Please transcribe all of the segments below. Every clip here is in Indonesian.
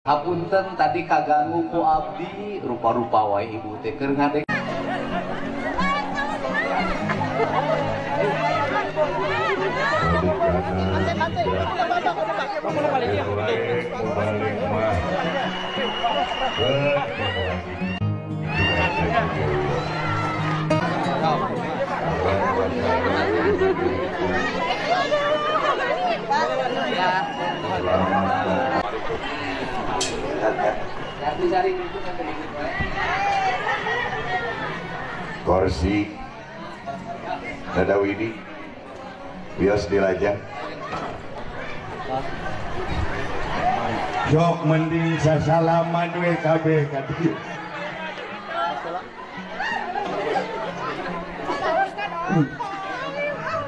Hapunten tadi kaganggu ku abdi, rupa-rupa wae ibu teh keur ngadeg. Korsi Dadawidi bios dilajang jok mending sasalaman we kabeh kadieu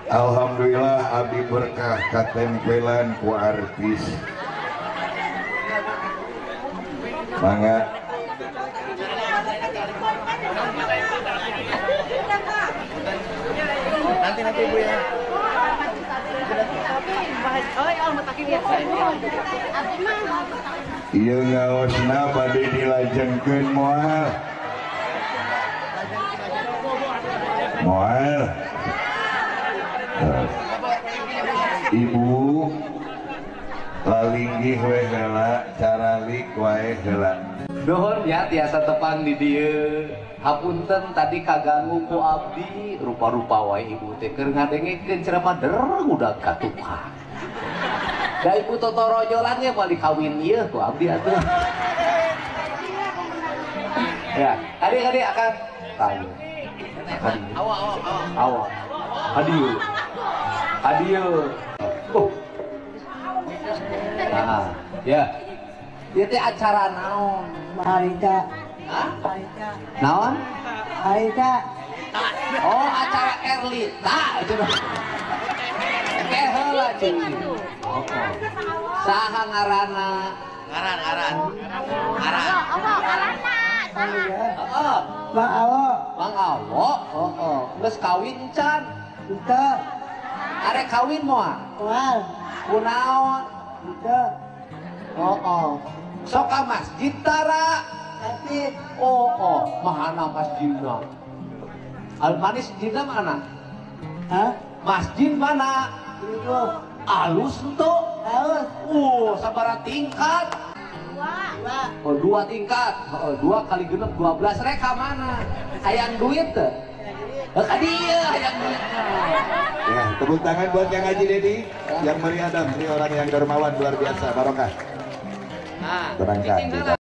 alhamdulillah abdi berkah katempelan ku artis mangga nanti ibu ya. Iya ngaosna bade dilajengkeun moal. Moal. Ibu lalinggih we heula caralik wae heula. Dohon ya tiasa tepang di dieu. Hapunten tadi kaganggu ku abdi, rupa-rupa wae ibu teh keur ngadengkeun ceramah udah katukang. Da ibu totorojolan ge balik kawin ieu ku abdi atuh. Ya, adik-adik akan tanya. Awak. Hadieu. Oh. Nah, ya. Ieu teh acara naon? Aida. Hah? Aida. Naon? Aida. Oh, acara Erlita itu dong. Heula cici. Saha ngaranna? Ngaran. Heeh. Bang Awo. Bang Awo. Heeh. Geus kawin can? Itu. Arek kawin moal? Wal. Kunaon? Itu. Heeh. Sok ka masjid tara. Tapi. Oh, mahana masjidna? Manis masjidna mana? Hah? Masjid mana? Itu. Alus ento? Haus. Sabaraha tingkat? Dua. Oh, 2 tingkat. 2 kali genep 12 rek mana? Hayang duit teh? Ka dieu hayang duit. Ya, tepuk tangan buat Kang Haji Dedi yang meriah dan orang yang dermawan luar biasa barokah. Nah, Terangkan.